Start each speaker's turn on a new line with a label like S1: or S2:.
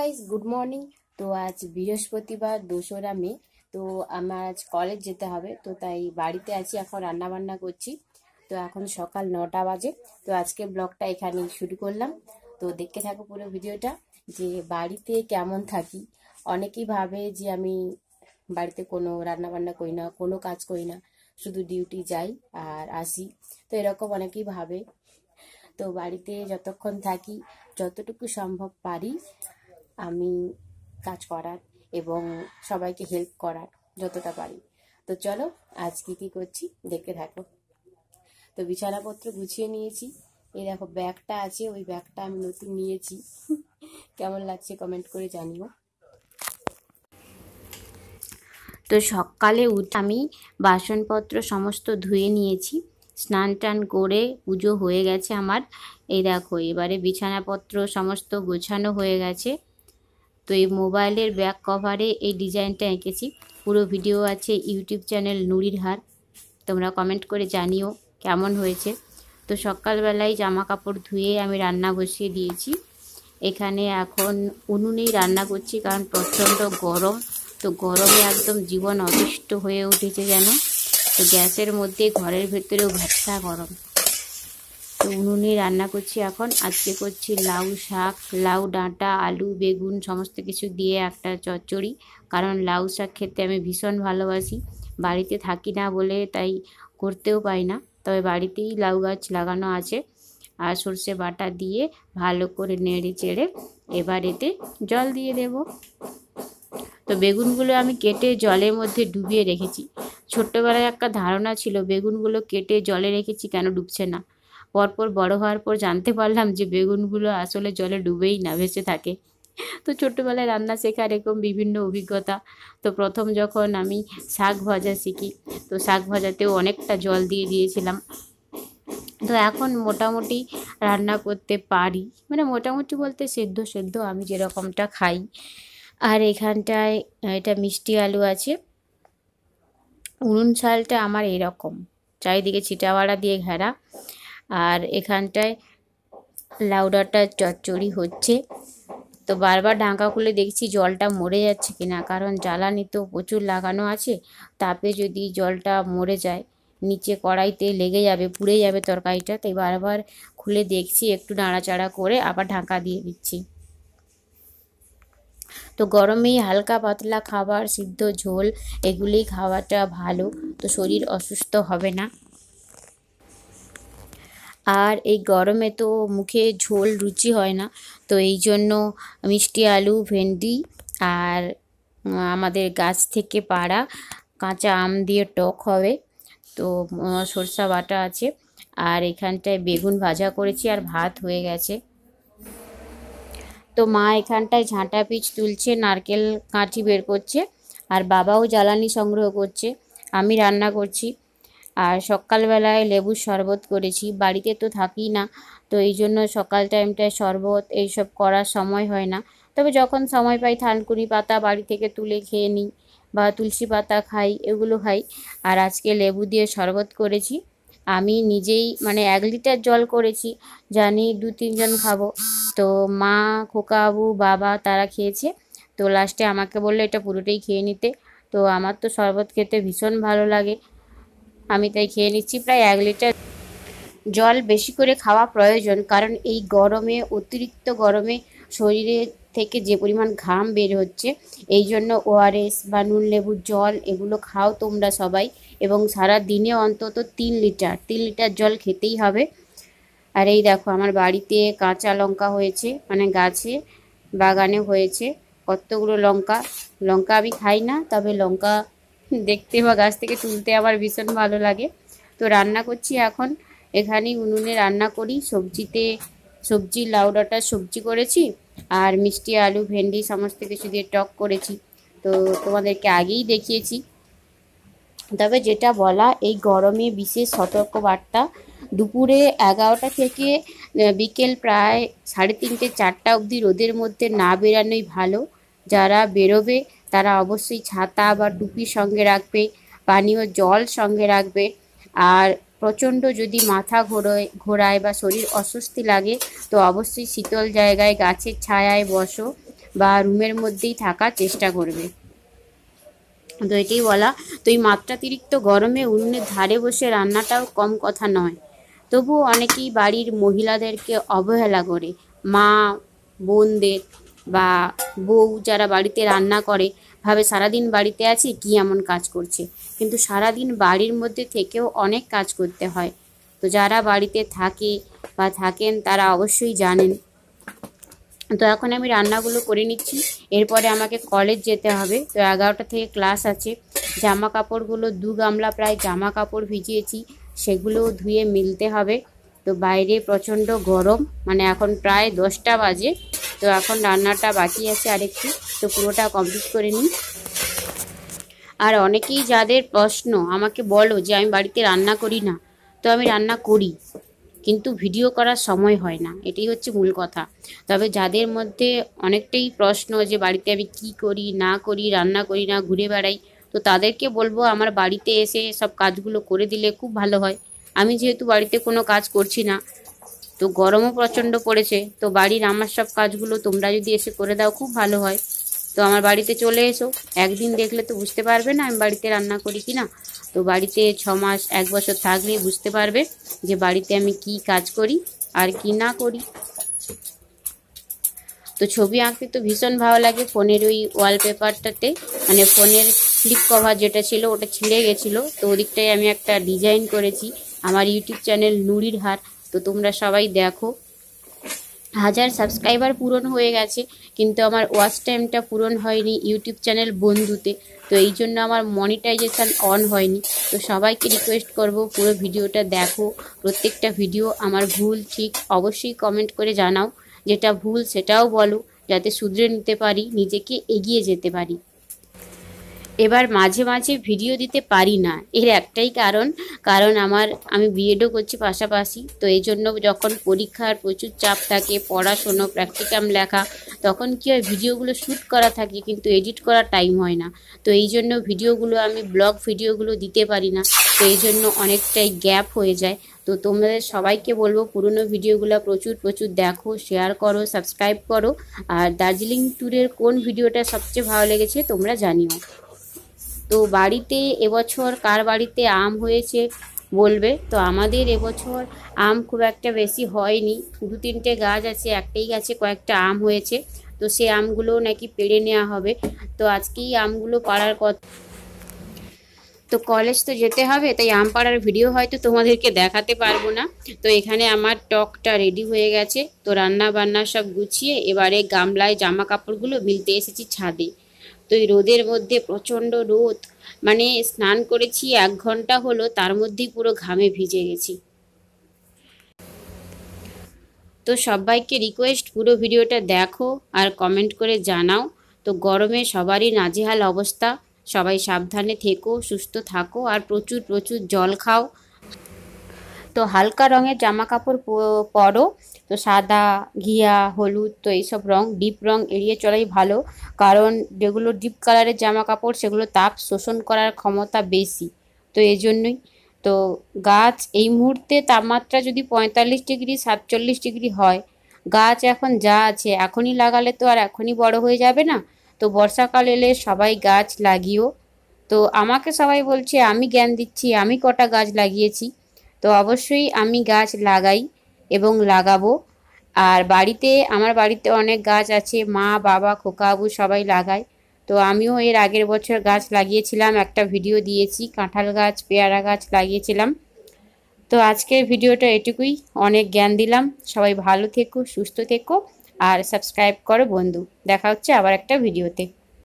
S1: Guys, good morning. তো আজ বৃহস্পতিবার 2রা মে। তো আমার আজ কলেজ যেতে হবে, তো তাই বাড়িতে আছি, এখন রান্না বান্না করছি। তো এখন সকাল 9টা বাজে। তো আজকে ব্লগটা এখানেই শুরু করলাম। তো দেখতে থাকো পুরো ভিডিওটা, যে বাড়িতে কেমন থাকি। অনেকেই ভাবে যে আমি বাড়িতে কোনো রান্না বান্না করি না, কোনো কাজ করি না, শুধু ডিউটি যাই আর আসি। তো এরকম অনেকেই ভাবে। তো বাড়িতে যতক্ষণ থাকি, যতটুকু সম্ভব পারি আমি কাজ করার এবং সবাইকে হেল্প করার যতটা পারি। তো চলো আজ কি করছি দেখতে থাকো। তো বিছানাপত্র গুছিয়ে নিয়েছি। এই দেখো ব্যাগটা আছে, ওই ব্যাগটা আমি নতুন নিয়েছি। কেমন লাগছে কমেন্ট করে জানিও। তো সকালে উঠে আমি বাসনপত্র সমস্ত ধুয়ে নিয়েছি, স্নান টান করে পুজো হয়ে গেছে আমার। এই দেখো এবারে বিছানাপত্র সমস্ত গোছানো হয়ে গেছে। তো এই মোবাইলের ব্যাক কভারে এই ডিজাইনটা এঁকেছি। পুরো ভিডিও আছে ইউটিউব চ্যানেল নুরির হার, তোমরা কমেন্ট করে জানিও কেমন হয়েছে। তো সকালবেলায় জামা কাপড় ধুয়ে আমি রান্না বসিয়ে দিয়েছি। এখানে এখন উনুনেই রান্না করছি, কারণ প্রচণ্ড গরম। তো গরমে একদম জীবন অতিষ্ঠ হয়ে উঠেছে যেন। তো গ্যাসের মধ্যে ঘরের ভেতরেও ভ্যাপসা গরম। তো উনুনে রান্না করছি এখন। আজকে করছি লাউ শাক, লাউ ডাঁটা, আলু, বেগুন সমস্ত কিছু দিয়ে একটা চচ্চড়ি। কারণ লাউ শাক খেতে আমি ভীষণ ভালোবাসি। বাড়িতে থাকি না বলে তাই করতেও পাই না, তবে বাড়িতেই লাউ গাছ লাগানো আছে। আর সর্ষে বাটা দিয়ে ভালো করে নেড়ে চেড়ে এবার এতে জল দিয়ে দেব। তো বেগুনগুলো আমি কেটে জলের মধ্যে ডুবিয়ে রেখেছি। ছোট্টবেলায় একটা ধারণা ছিল বেগুনগুলো কেটে জলে রেখেছি কেন ডুবছে না। পরপর বড় হওয়ার পর জানতে পারলাম যে বেগুনগুলো আসলে জলে ডুবেই না, ভেসে থাকে। তো ছোট্টবেলায় রান্না শেখার এরকম বিভিন্ন অভিজ্ঞতা। তো প্রথম যখন আমি শাক ভাজা শিখি, তো শাক ভাজাতেও অনেকটা জল দিয়ে দিয়েছিলাম। তো এখন মোটামুটি রান্না করতে পারি, মানে মোটামুটি বলতে সেদ্ধ সেদ্ধ আমি যেরকমটা খাই। আর এখানটায় এটা মিষ্টি আলু আছে। উনুন চালটা আমার এরকম চারিদিকে ছিটাওয়াড়া দিয়ে ঘেরা। আর এখানটায় লাউ ডাঁটার চচ্চড়ি হচ্ছে। তো বারবার ঢাকা খুলে দেখছি জলটা মরে যাচ্ছে কিনা, কারণ জ্বালানি তো প্রচুর লাগানো আছে। তাপে যদি জলটা মরে যায় নিচে কড়াইতে লেগে যাবে, পুড়ে যাবে তরকারিটা। তাই বারবার খুলে দেখছি, একটু নাড়াচাড়া করে আবার ঢাকা দিয়ে দিচ্ছি। তো গরমেই হালকা পাতলা খাবার, সিদ্ধ ঝোল এগুলি খাওয়াটা ভালো, তো শরীর অসুস্থ হবে না। আর এই গরমে তো মুখে ঝোল রুচি হয় না, তো এই জন্য মিষ্টি আলু, ভেন্ডি আর আমাদের গাছ থেকে পাড়া কাঁচা আম দিয়ে টক হবে। তো সরষা বাটা আছে। আর এখানটায় বেগুন ভাজা করেছি আর ভাত হয়ে গেছে। তো মা এখানটায় ঝাঁটা পিচ তুলছে, নারকেল কাঠি বের করছে, আর বাবাও জ্বালানি সংগ্রহ করছে। আমি রান্না করছি। আর সকালবেলায় লেবুর শরবত করেছি, বাড়িতে তো থাকি না, তো এই জন্য সকাল টাইমটায় শরবত এইসব করার সময় হয় না। তবে যখন সময় পাই থানকুনি পাতা বাড়ি থেকে তুলে খেয়ে নিই, বা তুলসী পাতা খাই, এগুলো খাই। আর আজকে লেবু দিয়ে শরবত করেছি। আমি নিজেই মানে 1 লিটার জল করেছি, জানি 2-3 জন খাবো। তো মা, খোকাবু, বাবা তারা খেয়েছে। তো লাস্টে আমাকে বললো এটা পুরোটাই খেয়ে নিতে। তো আমার তো শরবত খেতে ভীষণ ভালো লাগে, আমি তাই খেয়ে নিচ্ছি। প্রায় 1 লিটার জল বেশি করে খাওয়া প্রয়োজন, কারণ এই গরমে, অতিরিক্ত গরমে শরীরে থেকে যে পরিমাণ ঘাম বের হচ্ছে, এই জন্য ওআরএস বা নুন লেবুর জল এগুলো খাও তোমরা সবাই। এবং সারা দিনে অন্তত 3 লিটার জল খেতেই হবে। আর এই দেখো আমার বাড়িতে কাঁচা লঙ্কা হয়েছে, মানে গাছে বাগানে হয়েছে কতগুলো লঙ্কা। লঙ্কা আমি খাই না, তবে লঙ্কা দেখতে বা গাছ থেকে তুলতে আমার ভীষণ ভালো লাগে। তো রান্না করছি এখন, এখানেই উনুনে রান্না করি। সবজি লাউ ডাঁটার সবজি করেছি, আর মিষ্টি আলু, ভেন্ডি সমস্ত কিছু দিয়ে টক করেছি। তো তোমাদেরকে আগেই দেখিয়েছি। তবে যেটা বলা, এই গরমে বিশেষ সতর্কবার্তা, দুপুরে 11টা থেকে বিকেল প্রায় 3:30-4টা অবধি রোদের মধ্যে না বেরানোই ভালো। যারা বেরোবে তারা অবশ্যই ছাতা বা টুপি সঙ্গে রাখবে, পানীয় জল সঙ্গে রাখবে। আর প্রচণ্ড যদি মাথা ঘোরায় বা শরীর অস্বস্তি লাগে, তো অবশ্যই শীতল জায়গায় গাছের ছায়ায় বসো, বা রুমের মধ্যেই থাকার চেষ্টা করবে। তো এটাই বলা। তো এই মাত্রাতিরিক্ত গরমে উনুনের ধারে বসে রান্নাটাও কম কথা নয়। তবুও অনেকেই বাড়ির মহিলাদেরকে অবহেলা করে। মা বোনদের বা বউ যারা বাড়িতে রান্না করে ভাবে সারাদিন বাড়িতে আছে কি এমন কাজ করছে, কিন্তু সারাদিন বাড়ির মধ্যে থেকেও অনেক কাজ করতে হয়। তো যারা বাড়িতে থাকে বা থাকেন তারা অবশ্যই জানেন। তো এখন আমি রান্নাগুলো করে নিচ্ছি, এরপরে আমাকে কলেজ যেতে হবে। তো 11টা থেকে ক্লাস আছে। জামা কাপড়গুলো 2 গামলা প্রায় জামা কাপড় ভিজিয়েছি, সেগুলো ধুয়ে মিলতে হবে। তো বাইরে প্রচণ্ড গরম, মানে এখন প্রায় 10টা বাজে। তো এখন রান্নাটা বাকি আছে আরেকটু, তো পুরোটা কমপ্লিট করে নিই। আর অনেকেই যাদের প্রশ্ন আমাকে বলো যে আমি বাড়িতে রান্না করি না, তো আমি রান্না করি, কিন্তু ভিডিও করার সময় হয় না, এটাই হচ্ছে মূল কথা। তবে যাদের মধ্যে অনেকটাই প্রশ্ন যে বাড়িতে আমি কি করি না করি, রান্না করি না, ঘুরে বেড়াই, তো তাদেরকে বলবো আমার বাড়িতে এসে সব কাজগুলো করে দিলে খুব ভালো হয়। আমি যেহেতু বাড়িতে কোনো কাজ করছি না, তো গরমও প্রচণ্ড পড়েছে, তো বাড়ির আমার সব কাজগুলো তোমরা যদি এসে করে দাও খুব ভালো হয়। তো আমার বাড়িতে চলে এসো, একদিন দেখলে তো বুঝতে পারবে না আমি বাড়িতে রান্না করি কি না। তো বাড়িতে 6 মাস 1 বছর থাকলে বুঝতে পারবে যে বাড়িতে আমি কি কাজ করি আর কি না করি। তো ছবি আঁকতে তো ভীষণ ভালো লাগে। ফোনের ওই ওয়ালপেপারটাতে, মানে ফোনের ফ্লিপ কভার যেটা ছিল ওটা ছিঁড়ে গেছিলো, তো ওদিকটায় আমি একটা ডিজাইন করেছি। আমার ইউটিউব চ্যানেল নুরির হাট, তো তোমরা সবাই দেখো। 1000 সাবস্ক্রাইবার পূরণ হয়ে গেছে, কিন্তু আমার ওয়াচ টাইমটা পূরণ হয়নি ইউটিউব চ্যানেল বন্ধুতে। তো এই জন্য আমার মনিটাইজেশান অন হয়নি। তো সবাইকে রিকোয়েস্ট করব পুরো ভিডিওটা দেখো, প্রত্যেকটা ভিডিও। আমার ভুল ঠিক অবশ্যই কমেন্ট করে জানাও, যেটা ভুল সেটাও বলো, যাতে শুধরে নিতে পারি, নিজেকে এগিয়ে যেতে পারি। এবার মাঝে মাঝে ভিডিও দিতে পারি না, এর একটাই কারণ আমি বিএডও করছি পাশাপাশি। তো এই জন্য যখন পরীক্ষার প্রচুর চাপ থাকে, পড়াশোনা প্র্যাকটিক্যাম লেখা, তখন কী হয় ভিডিওগুলো শ্যুট করা থাকে কিন্তু এডিট করার টাইম হয় না। তো এই জন্য ভিডিওগুলো আমি ব্লগ ভিডিওগুলো দিতে পারি না, তো এই জন্য অনেকটাই গ্যাপ হয়ে যায়। তো তোমাদের সবাইকে বলবো পুরনো ভিডিওগুলো প্রচুর দেখো, শেয়ার করো, সাবস্ক্রাইব করো। আর দার্জিলিং ট্যুরের কোন ভিডিওটা সবচেয়ে ভালো লেগেছে তোমরা জানিও। তো বাড়িতে এবছর কার বাড়িতে আম হয়েছে বলবে। তো আমাদের এবছর আম খুব একটা বেশি হয়নি, 2-3টে গাছ আছে, একটাই গাছে কয়েকটা আম হয়েছে। তো সে আমগুলো নাকি পেড়ে নেওয়া হবে। তো আজকেই আমগুলো পাড়ার কথা। তো কলেজ তো যেতে হবে, তাই আম পাড়ার ভিডিও হয়তো তোমাদেরকে দেখাতে পারবো না। তো এখানে আমার টকটা রেডি হয়ে গেছে। তো রান্না বান্না সব গুছিয়ে এবারে গামলায় জামা কাপড়গুলো মিলতে এসেছি ছাদে। তো এই রোদের মধ্যে প্রচণ্ড রোদ, মানে স্নান করেছি 1 ঘন্টা হলো, তার মধ্যেই পুরো ঘামে ভিজে গেছি। তো সবাইকে রিকোয়েস্ট পুরো ভিডিওটা দেখো আর কমেন্ট করে জানাও। তো গরমে সবারই নাজেহাল অবস্থা, সবাই সাবধানে থেকো, সুস্থ থাকো আর প্রচুর জল খাও। তো হালকা রঙের জামা কাপড় পরো, তো সাদা, ঘিয়া, হলুদ, তো এইসব রং, ডিপ রং এড়িয়ে চলাই ভালো। কারণ যেগুলো ডিপ কালারের জামা কাপড় সেগুলো তাপ শোষণ করার ক্ষমতা বেশি। তো এই জন্যই তো গাছ এই মুহূর্তে তাপমাত্রা যদি 45 ডিগ্রি 47 ডিগ্রি হয়, গাছ এখন যা আছে এখনই লাগালে তো আর এখনই বড় হয়ে যাবে না। তো বর্ষাকাল এলে সবাই গাছ লাগিও। তো আমাকে সবাই বলছে আমি জ্ঞান দিচ্ছি, আমি কটা গাছ লাগিয়েছি। তো অবশ্যই আমি গাছ লাগাই এবং লাগাবো। আর আমার বাড়িতে অনেক গাছ আছে, মা বাবা খোকাবু সবাই লাগায়। তো আমিও এর আগের বছর গাছ লাগিয়েছিলাম, একটা ভিডিও দিয়েছি, কাঁঠাল গাছ পেয়ারা গাছ লাগিয়েছিলাম। তো আজকের ভিডিওটা এটুকুই, অনেক জ্ঞান দিলাম। সবাই ভালো থেকো, সুস্থ থেকো আর সাবস্ক্রাইব করো বন্ধু। দেখা হচ্ছে আবার একটা ভিডিওতে।